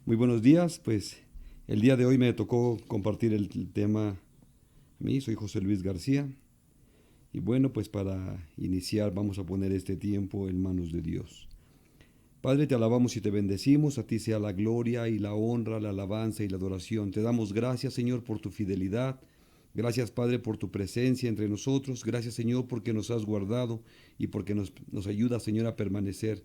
Muy buenos días, pues el día de hoy me tocó compartir el tema a mí, soy José Luis García y bueno, pues para iniciar vamos a poner este tiempo en manos de Dios. Padre, te alabamos y te bendecimos, a ti sea la gloria y la honra, la alabanza y la adoración. Te damos gracias, Señor, por tu fidelidad. Gracias, Padre, por tu presencia entre nosotros. Gracias, Señor, porque nos has guardado y porque nos ayuda, Señor, a permanecer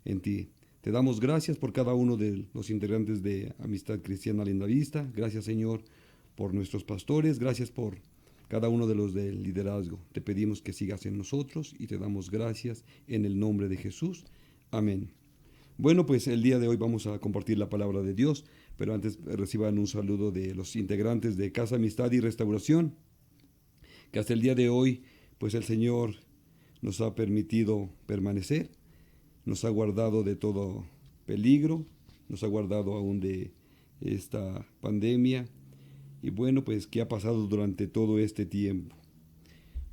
en ti. Te damos gracias por cada uno de los integrantes de Amistad Cristiana Lindavista. Gracias, Señor, por nuestros pastores. Gracias por cada uno de los del liderazgo. Te pedimos que sigas en nosotros y te damos gracias en el nombre de Jesús. Amén. Bueno, pues el día de hoy vamos a compartir la palabra de Dios, pero antes reciban un saludo de los integrantes de Casa Amistad y Restauración, que hasta el día de hoy, pues el Señor nos ha permitido permanecer, nos ha guardado de todo peligro, nos ha guardado aún de esta pandemia, y bueno, pues ¿qué ha pasado durante todo este tiempo?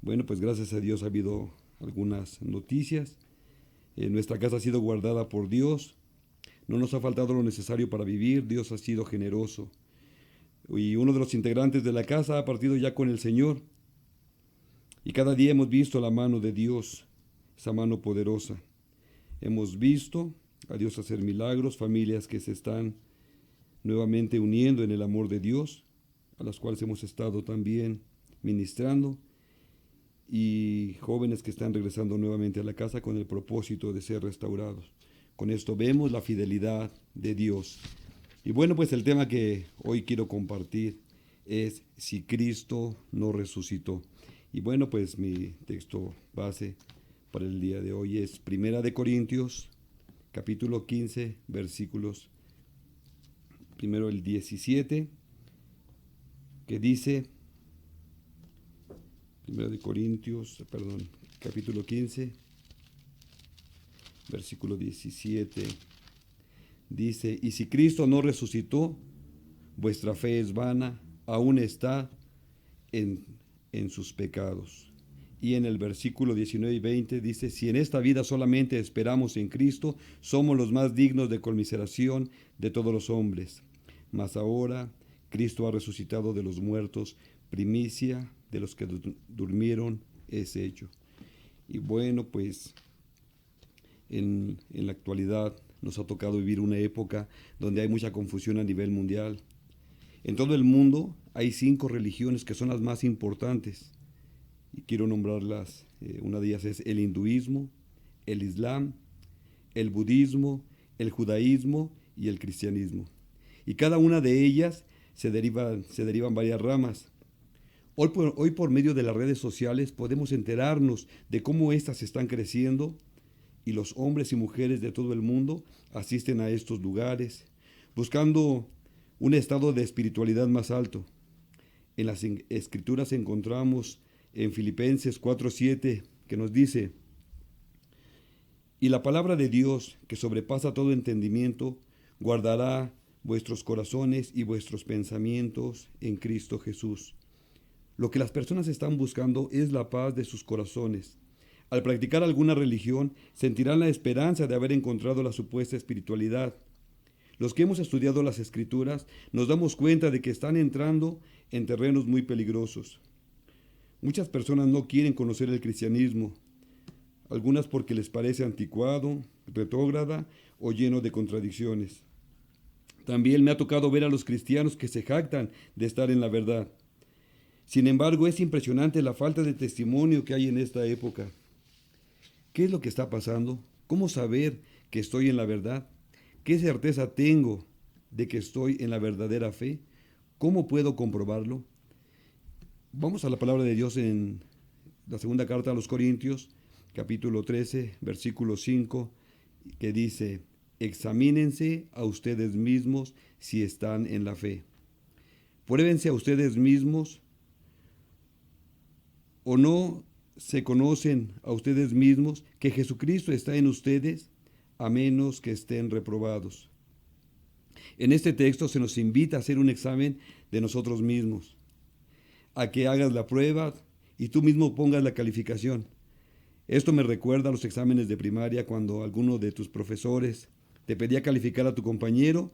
Bueno, pues gracias a Dios ha habido algunas noticias. Nuestra casa ha sido guardada por Dios. No nos ha faltado lo necesario para vivir. Dios ha sido generoso. Y uno de los integrantes de la casa ha partido ya con el Señor. Y cada día hemos visto la mano de Dios, esa mano poderosa. Hemos visto a Dios hacer milagros, familias que se están nuevamente uniendo en el amor de Dios, a las cuales hemos estado también ministrando, y jóvenes que están regresando nuevamente a la casa con el propósito de ser restaurados. Con esto vemos la fidelidad de Dios. Y bueno, pues el tema que hoy quiero compartir es si Cristo no resucitó. Y bueno, pues mi texto base para el día de hoy es Primera de Corintios, capítulo 15, versículos, primero el 17, que dice, capítulo 15, versículo 17, dice, y si Cristo no resucitó, vuestra fe es vana, aún está en sus pecados. Y en el versículo 19 y 20 dice, si en esta vida solamente esperamos en Cristo, somos los más dignos de conmiseración de todos los hombres. Mas ahora Cristo ha resucitado de los muertos, primicia de los que durmieron es hecho. Y bueno, pues en la actualidad nos ha tocado vivir una época donde hay mucha confusión a nivel mundial. En todo el mundo hay 5 religiones que son las más importantes. Y quiero nombrarlas. Una de ellas es el hinduismo, el islam, el budismo, el judaísmo y el cristianismo. Y cada una de ellas se derivan varias ramas. Hoy por medio de las redes sociales podemos enterarnos de cómo éstas están creciendo, y los hombres y mujeres de todo el mundo asisten a estos lugares buscando un estado de espiritualidad más alto. En las escrituras encontramos en Filipenses 4:7 que nos dice, y la palabra de Dios, que sobrepasa todo entendimiento, guardará vuestros corazones y vuestros pensamientos en Cristo Jesús. Lo que las personas están buscando es la paz de sus corazones. Al practicar alguna religión, sentirán la esperanza de haber encontrado la supuesta espiritualidad. Los que hemos estudiado las Escrituras nos damos cuenta de que están entrando en terrenos muy peligrosos. Muchas personas no quieren conocer el cristianismo, algunas porque les parece anticuado, retrógrada o lleno de contradicciones. También me ha tocado ver a los cristianos que se jactan de estar en la verdad. Sin embargo, es impresionante la falta de testimonio que hay en esta época. ¿Qué es lo que está pasando? ¿Cómo saber que estoy en la verdad? ¿Qué certeza tengo de que estoy en la verdadera fe? ¿Cómo puedo comprobarlo? Vamos a la palabra de Dios en la segunda carta a los Corintios, capítulo 13, versículo 5, que dice, examínense a ustedes mismos si están en la fe. Pruébense a ustedes mismos, o no se conocen a ustedes mismos que Jesucristo está en ustedes, a menos que estén reprobados. En este texto se nos invita a hacer un examen de nosotros mismos, a que hagas la prueba y tú mismo pongas la calificación. Esto me recuerda a los exámenes de primaria, cuando alguno de tus profesores te pedía calificar a tu compañero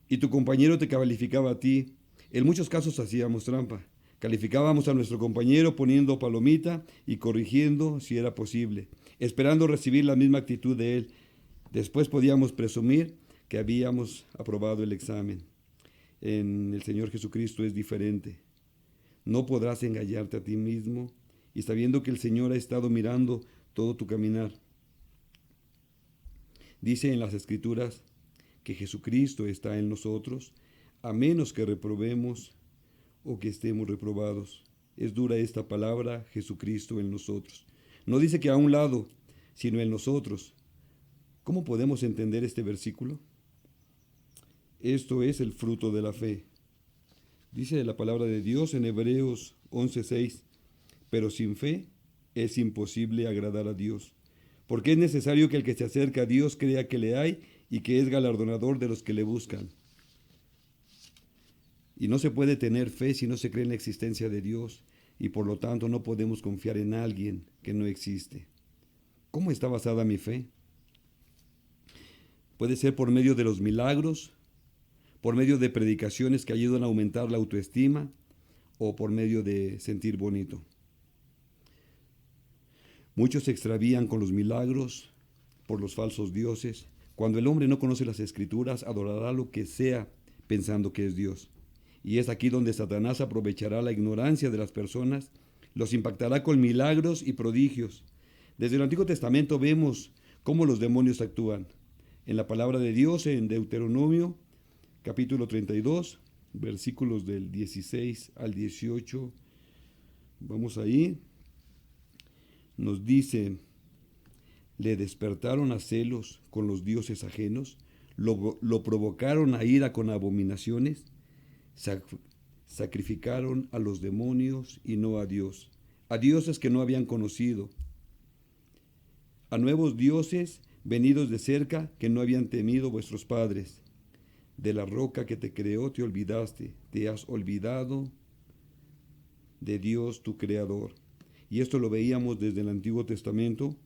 y tu compañero te calificaba a ti. En muchos casos hacíamos trampa. Calificábamos a nuestro compañero poniendo palomita y corrigiendo si era posible, esperando recibir la misma actitud de él. Después podíamos presumir que habíamos aprobado el examen. En el Señor Jesucristo es diferente. No podrás engañarte a ti mismo y sabiendo que el Señor ha estado mirando todo tu caminar. Dice en las Escrituras que Jesucristo está en nosotros, a menos que reprobemos o que estemos reprobados. Es dura esta palabra, Jesucristo en nosotros. No dice que a un lado, sino en nosotros. ¿Cómo podemos entender este versículo? Esto es el fruto de la fe. Dice la palabra de Dios en Hebreos 11:6, pero sin fe es imposible agradar a Dios, porque es necesario que el que se acerca a Dios crea que le hay y que es galardonador de los que le buscan. Y no se puede tener fe si no se cree en la existencia de Dios, y por lo tanto no podemos confiar en alguien que no existe. ¿Cómo está basada mi fe? Puede ser por medio de los milagros, por medio de predicaciones que ayudan a aumentar la autoestima o por medio de sentir bonito. Muchos se extravían con los milagros por los falsos dioses. Cuando el hombre no conoce las Escrituras, adorará lo que sea pensando que es Dios. Y es aquí donde Satanás aprovechará la ignorancia de las personas, los impactará con milagros y prodigios. Desde el Antiguo Testamento vemos cómo los demonios actúan. En la palabra de Dios, en Deuteronomio, capítulo 32, versículos del 16 al 18, vamos ahí, nos dice, le despertaron a celos con los dioses ajenos, lo provocaron a ira con abominaciones, sacrificaron a los demonios y no a dioses que no habían conocido, a nuevos dioses venidos de cerca que no habían temido vuestros padres. De la roca que te creó te olvidaste, te has olvidado de Dios tu Creador. Y esto lo veíamos desde el Antiguo Testamento,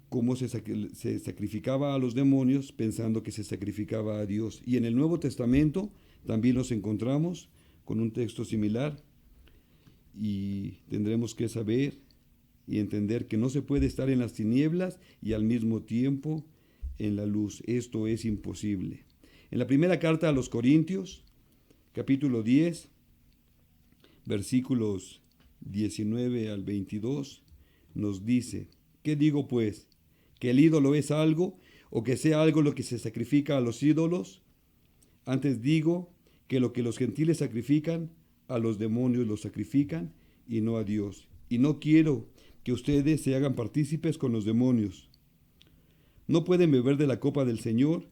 cómo se sacrificaba a los demonios pensando que se sacrificaba a Dios. Y en el Nuevo Testamento también nos encontramos con un texto similar y tendremos que saber y entender que no se puede estar en las tinieblas y al mismo tiempo en la luz. Esto es imposible. En la primera carta a los Corintios, capítulo 10, versículos 19 al 22, nos dice, ¿qué digo pues? ¿Que el ídolo es algo o que sea algo lo que se sacrifica a los ídolos? Antes digo que lo que los gentiles sacrifican, a los demonios los sacrifican y no a Dios. Y no quiero que ustedes se hagan partícipes con los demonios. No pueden beber de la copa del Señor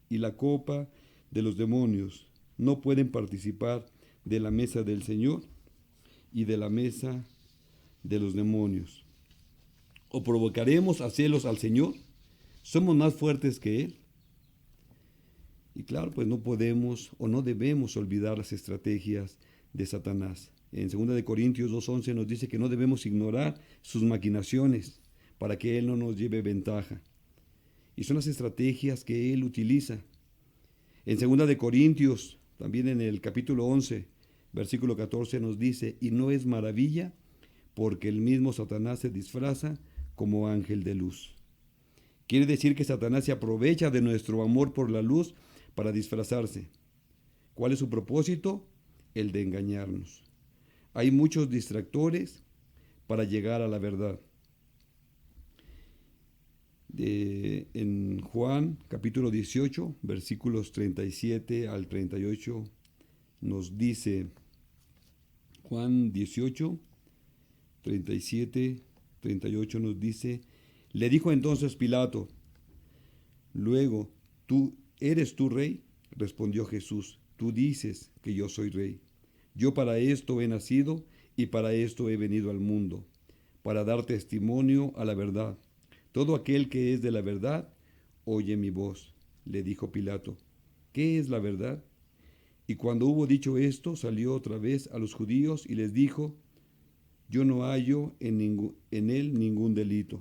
y la copa de los demonios. No pueden participar de la mesa del Señor y de la mesa de los demonios. ¿O provocaremos a celos al Señor? ¿Somos más fuertes que Él? Y claro, pues no podemos o no debemos olvidar las estrategias de Satanás. En 2 Corintios 2:11 nos dice que no debemos ignorar sus maquinaciones para que Él no nos lleve ventaja. Y son las estrategias que Él utiliza. En 2 Corintios, también en el capítulo 11, versículo 14 nos dice, y no es maravilla porque el mismo Satanás se disfraza como ángel de luz. Quiere decir que Satanás se aprovecha de nuestro amor por la luz para disfrazarse. ¿Cuál es su propósito? El de engañarnos. Hay muchos distractores para llegar a la verdad. En Juan capítulo 18, versículos 37 al 38, nos dice, Juan 18, 37, 38 nos dice, le dijo entonces Pilato, luego, ¿eres tú rey? Respondió Jesús, tú dices que yo soy rey. Yo para esto he nacido y para esto he venido al mundo, para dar testimonio a la verdad. Todo aquel que es de la verdad, oye mi voz. Le dijo Pilato, ¿qué es la verdad? Y cuando hubo dicho esto, salió otra vez a los judíos y les dijo, yo no hallo en él ningún delito.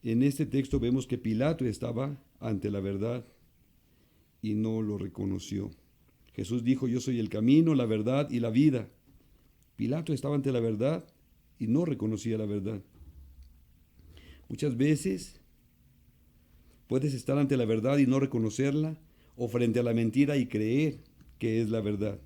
En este texto vemos que Pilato estaba ante la verdad y no lo reconoció. Jesús dijo, yo soy el camino, la verdad y la vida. Pilato estaba ante la verdad y no reconocía la verdad. Muchas veces puedes estar ante la verdad y no reconocerla, o frente a la mentira y creer que es la verdad.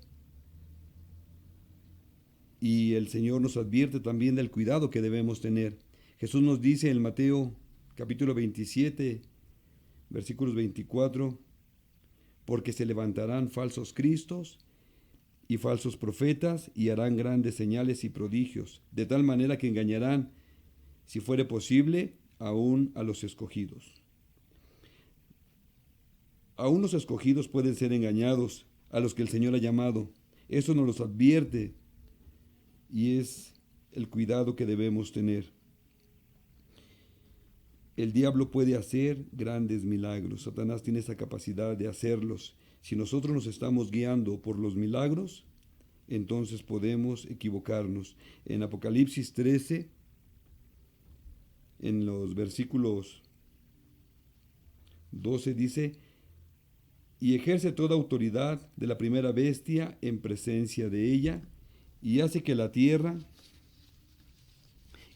Y el Señor nos advierte también del cuidado que debemos tener. Jesús nos dice en Mateo capítulo 27, versículos 24, porque se levantarán falsos cristos y falsos profetas y harán grandes señales y prodigios, de tal manera que engañarán, si fuere posible, aún a los escogidos. Aún los escogidos pueden ser engañados, a los que el Señor ha llamado. Eso nos los advierte y es el cuidado que debemos tener. El diablo puede hacer grandes milagros. Satanás tiene esa capacidad de hacerlos. Si nosotros nos estamos guiando por los milagros, entonces podemos equivocarnos. En Apocalipsis 13, en los versículos 12 dice, y ejerce toda autoridad de la primera bestia en presencia de ella, y hace que la tierra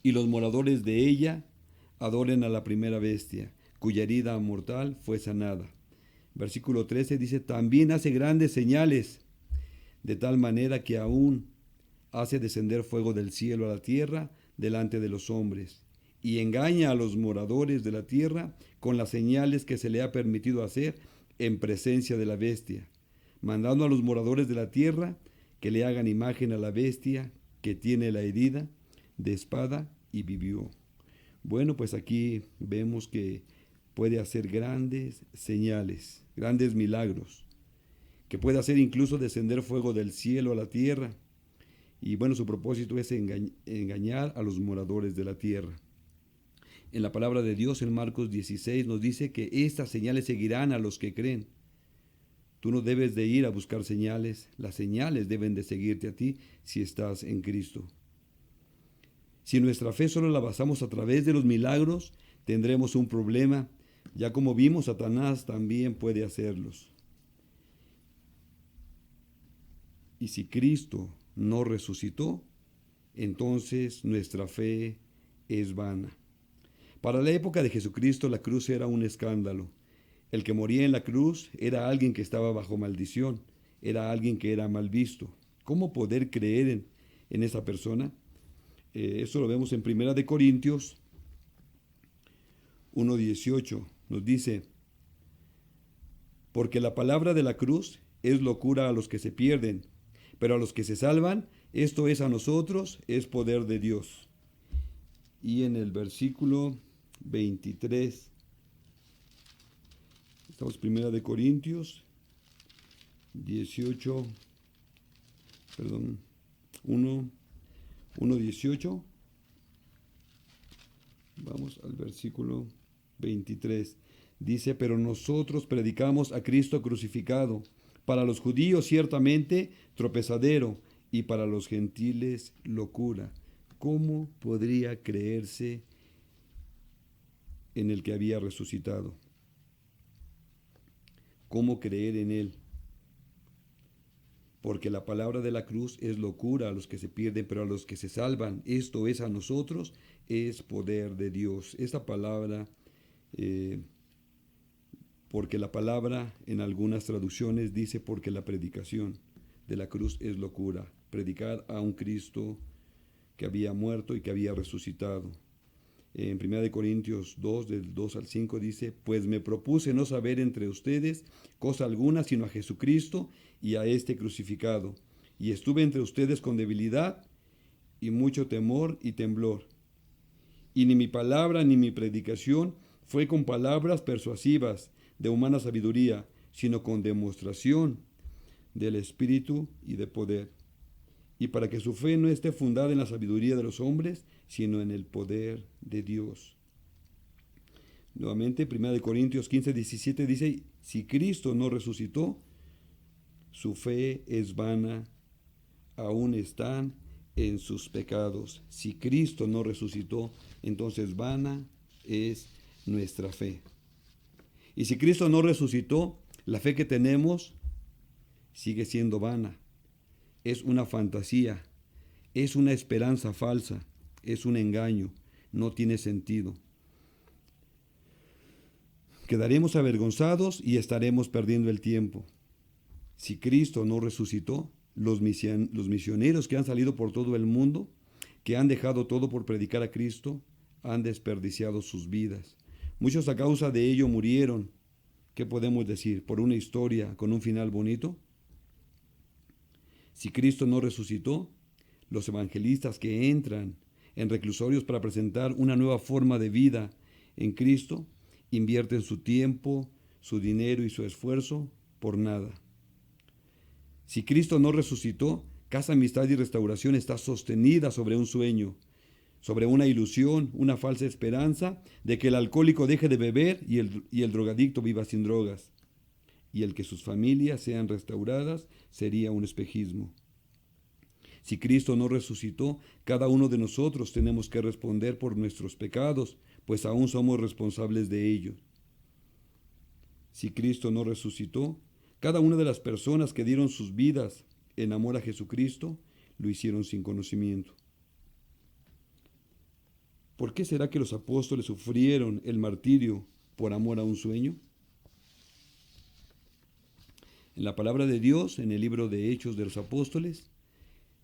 y los moradores de ella adoren a la primera bestia, cuya herida mortal fue sanada. Versículo 13 dice, también hace grandes señales, de tal manera que aún hace descender fuego del cielo a la tierra delante de los hombres, y engaña a los moradores de la tierra con las señales que se le ha permitido hacer en presencia de la bestia, mandando a los moradores de la tierra que le hagan imagen a la bestia que tiene la herida de espada y vivió. Bueno, pues aquí vemos que puede hacer grandes señales, grandes milagros, que puede hacer incluso descender fuego del cielo a la tierra. Y bueno, su propósito es engañar a los moradores de la tierra. En la palabra de Dios, en Marcos 16, nos dice que estas señales seguirán a los que creen. Tú no debes de ir a buscar señales, las señales deben de seguirte a ti si estás en Cristo. Si nuestra fe solo la basamos a través de los milagros, tendremos un problema. Ya como vimos, Satanás también puede hacerlos. Y si Cristo no resucitó, entonces nuestra fe es vana. Para la época de Jesucristo, la cruz era un escándalo. El que moría en la cruz era alguien que estaba bajo maldición, era alguien que era mal visto. ¿Cómo poder creer en esa persona? Eso lo vemos en 1 de Corintios 1:18. Nos dice, porque la palabra de la cruz es locura a los que se pierden, pero a los que se salvan, esto es a nosotros, es poder de Dios. Y en el versículo 23, estamos 1 de Corintios 1:18. Vamos al versículo 23. Dice, pero nosotros predicamos a Cristo crucificado, para los judíos ciertamente tropezadero, y para los gentiles locura. ¿Cómo podría creerse en el que había resucitado? ¿Cómo creer en él? Porque la palabra de la cruz es locura a los que se pierden, pero a los que se salvan, esto es a nosotros, es poder de Dios. Esta palabra, porque la palabra en algunas traducciones dice porque la predicación de la cruz es locura. Predicar a un Cristo que había muerto y que había resucitado. En 1 Corintios 2, del 2 al 5 dice, pues me propuse no saber entre ustedes cosa alguna sino a Jesucristo y a este crucificado. Y estuve entre ustedes con debilidad y mucho temor y temblor. Y ni mi palabra ni mi predicación fue con palabras persuasivas de humana sabiduría, sino con demostración del Espíritu y de poder. Y para que su fe no esté fundada en la sabiduría de los hombres, sino en el poder de Dios. Nuevamente, 1 Corintios 15:17 dice, si Cristo no resucitó, su fe es vana, aún están en sus pecados. Si Cristo no resucitó, entonces vana es nuestra fe. Y si Cristo no resucitó, La fe que tenemos sigue siendo vana, es una fantasía, es una esperanza falsa, es un engaño, no tiene sentido. Quedaremos avergonzados y estaremos perdiendo el tiempo. Si Cristo no resucitó, los misioneros que han salido por todo el mundo, que han dejado todo por predicar a Cristo, han desperdiciado sus vidas. Muchos a causa de ello murieron. ¿Qué podemos decir? ¿Por una historia con un final bonito? Si Cristo no resucitó, los evangelistas que entran en reclusorios para presentar una nueva forma de vida en Cristo, invierten su tiempo, su dinero y su esfuerzo por nada. Si Cristo no resucitó, Casa Amistad y Restauración está sostenida sobre un sueño, sobre una ilusión, una falsa esperanza de que el alcohólico deje de beber y el drogadicto viva sin drogas. Y el que sus familias sean restauradas sería un espejismo. Si Cristo no resucitó, cada uno de nosotros tenemos que responder por nuestros pecados, pues aún somos responsables de ellos. Si Cristo no resucitó, cada una de las personas que dieron sus vidas en amor a Jesucristo, lo hicieron sin conocimiento. ¿Por qué será que los apóstoles sufrieron el martirio por amor a un sueño? En la palabra de Dios, en el libro de Hechos de los Apóstoles,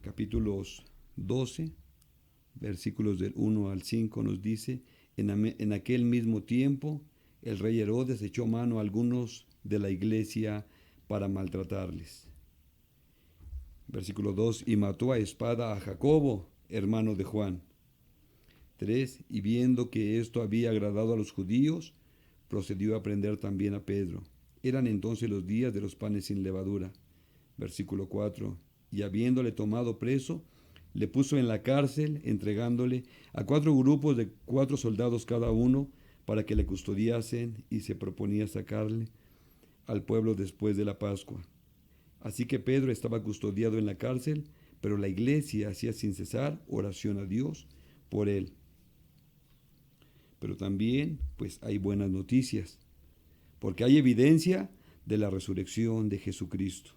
capítulos 12, versículos del 1 al 5, nos dice: en aquel mismo tiempo, el rey Herodes echó mano a algunos de la iglesia para maltratarles. Versículo 2, y mató a espada a Jacobo, hermano de Juan. 3, y viendo que esto había agradado a los judíos, procedió a prender también a Pedro. Eran entonces los días de los panes sin levadura. Versículo 4, y habiéndole tomado preso, le puso en la cárcel, entregándole a 4 grupos de 4 soldados cada uno, para que le custodiasen, y se proponía sacarle al pueblo después de la Pascua. Así que Pedro estaba custodiado en la cárcel, pero la iglesia hacía sin cesar oración a Dios por él. Pero también, pues, hay buenas noticias, porque hay evidencia de la resurrección de Jesucristo.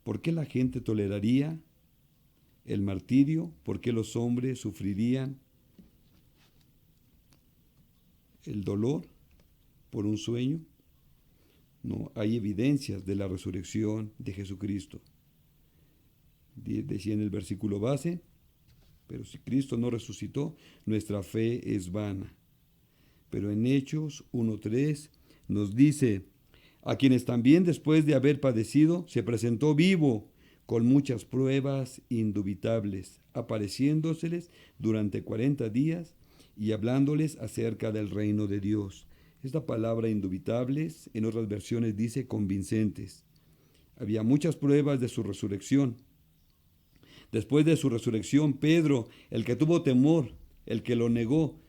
¿Por qué la gente toleraría el martirio? ¿Por qué los hombres sufrirían el dolor por un sueño? No, hay evidencias de la resurrección de Jesucristo. Decía en el versículo base: pero si Cristo no resucitó, nuestra fe es vana. Pero en Hechos 1:3 nos dice: a quienes también después de haber padecido, se presentó vivo con muchas pruebas indubitables, apareciéndoseles durante 40 días y hablándoles acerca del reino de Dios. Esta palabra indubitables, en otras versiones dice convincentes. Había muchas pruebas de su resurrección. Después de su resurrección, Pedro, el que tuvo temor, el que lo negó,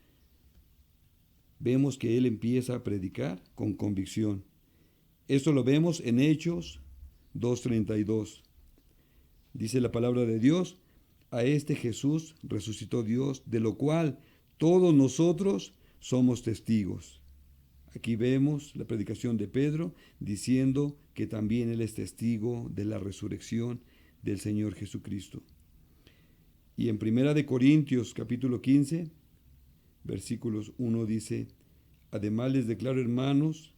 vemos que él empieza a predicar con convicción. Esto lo vemos en Hechos 2:32. Dice la palabra de Dios: a este Jesús resucitó Dios, de lo cual todos nosotros somos testigos. Aquí vemos la predicación de Pedro diciendo que también él es testigo de la resurrección del Señor Jesucristo. Y en 1 Corintios capítulo 15, versículos 1 dice: además les declaro, hermanos,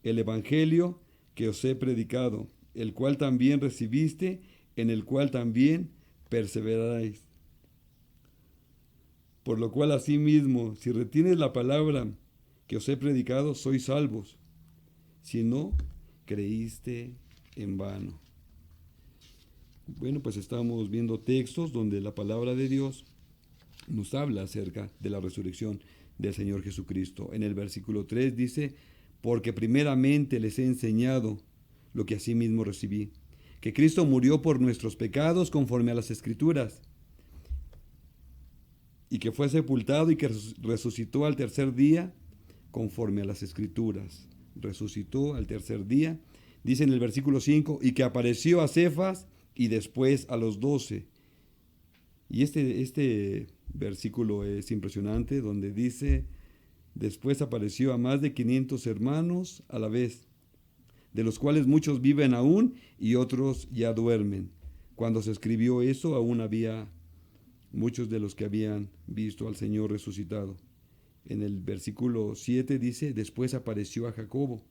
el evangelio que os he predicado, el cual también recibiste, en el cual también perseveraréis. Por lo cual asimismo, si retienes la palabra que os he predicado, sois salvos. Si no, creíste en vano. Bueno, pues estamos viendo textos donde la palabra de Dios nos habla acerca de la resurrección del Señor Jesucristo. En el versículo 3 dice: porque primeramente les he enseñado lo que asimismo recibí, que Cristo murió por nuestros pecados conforme a las Escrituras, y que fue sepultado y que resucitó al tercer día conforme a las Escrituras. Resucitó al tercer día, dice en el versículo 5, y que apareció a Cefas y después a los 12. Y este versículo es impresionante, donde dice Después apareció a más de 500 hermanos a la vez, de los cuales muchos viven aún y otros ya duermen. Cuando se escribió eso, aún había muchos de los que habían visto al Señor resucitado. En el versículo 7 dice, después apareció a Jacobo,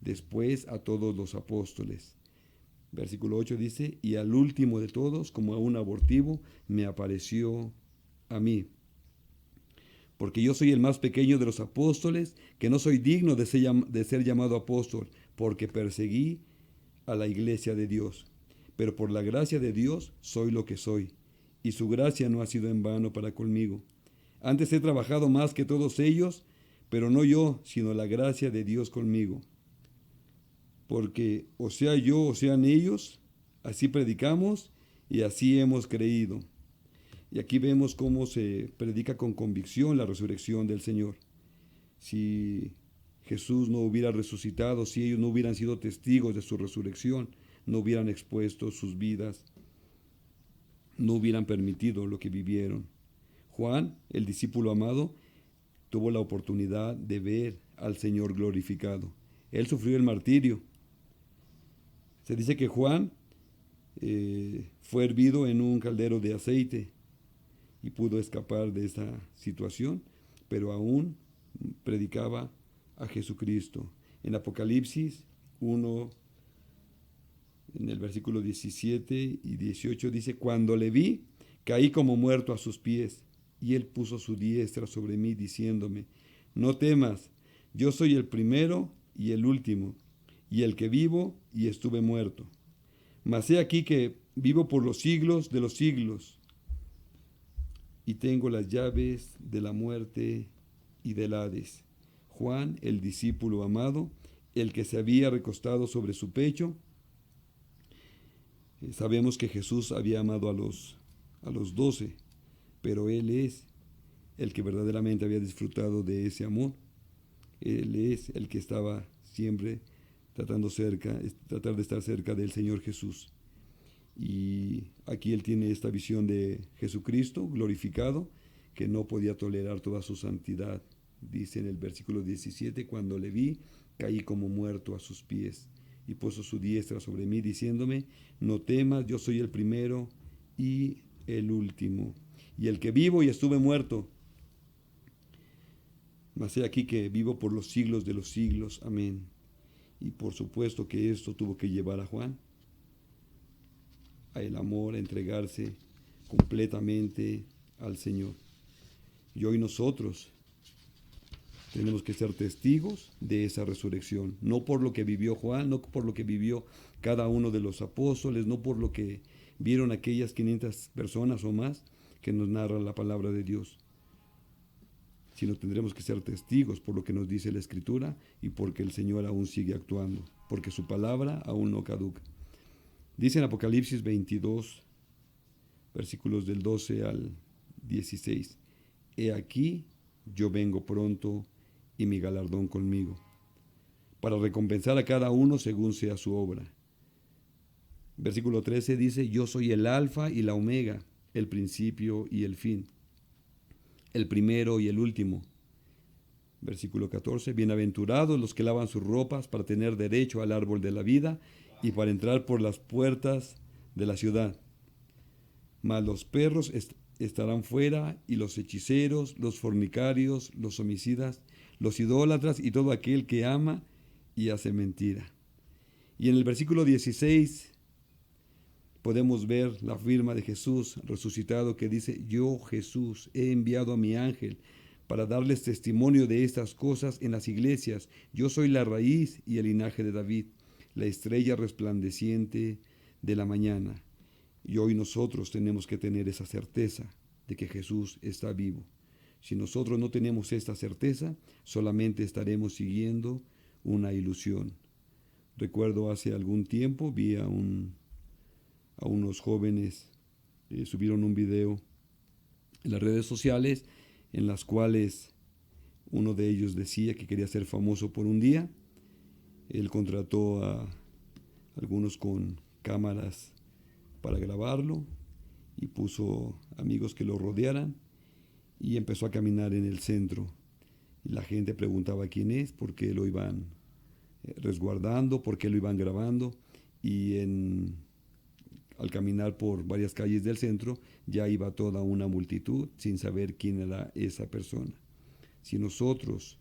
después a todos los apóstoles. Versículo 8 dice, y al último de todos, como a un abortivo, me apareció a mí. Porque yo soy el más pequeño de los apóstoles, que no soy digno de ser llamado apóstol, porque perseguí a la iglesia de Dios. Pero por la gracia de Dios soy lo que soy, y su gracia no ha sido en vano para conmigo. Antes he trabajado más que todos ellos, pero no yo, sino la gracia de Dios conmigo. Porque o sea yo o sean ellos, así predicamos y así hemos creído. Y aquí vemos cómo se predica con convicción la resurrección del Señor. Si Jesús no hubiera resucitado, si ellos no hubieran sido testigos de su resurrección, no hubieran expuesto sus vidas, no hubieran permitido lo que vivieron. Juan, el discípulo amado, tuvo la oportunidad de ver al Señor glorificado. Él sufrió el martirio. Se dice que Juan fue hervido en un caldero de aceite y pudo escapar de esa situación, pero aún predicaba a Jesucristo. En Apocalipsis 1, en el versículo 17 y 18 dice, cuando le vi, caí como muerto a sus pies, y él puso su diestra sobre mí, diciéndome, no temas, yo soy el primero y el último, y el que vivo y estuve muerto. Mas he aquí que vivo por los siglos de los siglos, y tengo las llaves de la muerte y del Hades. Juan, el discípulo amado, el que se había recostado sobre su pecho. Sabemos que Jesús había amado a los 12, pero Él es el que verdaderamente había disfrutado de ese amor. Él es el que estaba siempre tratar de estar cerca del Señor Jesús. Y aquí Él tiene esta visión de Jesucristo glorificado, que no podía tolerar toda su santidad. Dice en el versículo 17, cuando le vi, caí como muerto a sus pies, y puso su diestra sobre mí, diciéndome, no temas, yo soy el primero y el último, y el que vivo y estuve muerto. Mas he aquí que vivo por los siglos de los siglos. Amén. Y por supuesto que esto tuvo que llevar a Juan a el amor, a entregarse completamente al Señor. Y hoy nosotros tenemos que ser testigos de esa resurrección, no por lo que vivió Juan, no por lo que vivió cada uno de los apóstoles, no por lo que vieron aquellas 500 personas o más que nos narran la palabra de Dios, sino tendremos que ser testigos por lo que nos dice la Escritura y porque el Señor aún sigue actuando, porque su palabra aún no caduca. Dice en Apocalipsis 22, versículos del 12 al 16, he aquí, yo vengo pronto y mi galardón conmigo, para recompensar a cada uno según sea su obra. Versículo 13 dice, yo soy el alfa y la omega, el principio y el fin, el primero y el último. Versículo 14, bienaventurados los que lavan sus ropas para tener derecho al árbol de la vida y para entrar por las puertas de la ciudad. Mas los perros estarán fuera, y los hechiceros, los fornicarios, los homicidas, los idólatras y todo aquel que ama y hace mentira. Y en el versículo 16 podemos ver la firma de Jesús resucitado que dice, yo Jesús he enviado a mi ángel para darles testimonio de estas cosas en las iglesias. Yo soy la raíz y el linaje de David, la estrella resplandeciente de la mañana. Y hoy nosotros tenemos que tener esa certeza de que Jesús está vivo. Si nosotros no tenemos esta certeza, solamente estaremos siguiendo una ilusión. Recuerdo hace algún tiempo vi a unos jóvenes, subieron un video en las redes sociales en las cuales uno de ellos decía que quería ser famoso por un día. Él contrató a algunos con cámaras para grabarlo y puso amigos que lo rodearan y empezó a caminar en el centro. Y la gente preguntaba quién es, por qué lo iban resguardando, por qué lo iban grabando. Y al caminar por varias calles del centro ya iba toda una multitud sin saber quién era esa persona. Si nosotros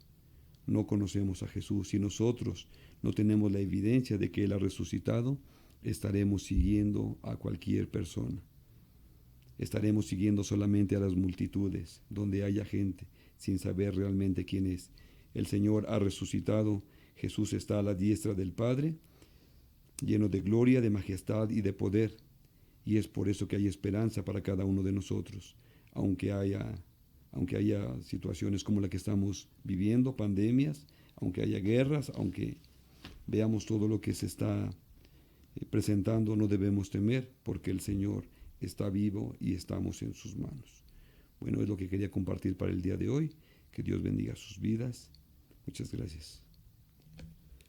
no conocemos a Jesús, si nosotros no tenemos la evidencia de que Él ha resucitado, estaremos siguiendo a cualquier persona. Estaremos siguiendo solamente a las multitudes, donde haya gente, sin saber realmente quién es. El Señor ha resucitado, Jesús está a la diestra del Padre, lleno de gloria, de majestad y de poder. Y es por eso que hay esperanza para cada uno de nosotros, aunque haya situaciones como la que estamos viviendo, pandemias, aunque haya guerras, aunque veamos todo lo que se está presentando, no debemos temer, porque el Señor está vivo y estamos en sus manos. Bueno, es lo que quería compartir para el día de hoy. Que Dios bendiga sus vidas. Muchas gracias.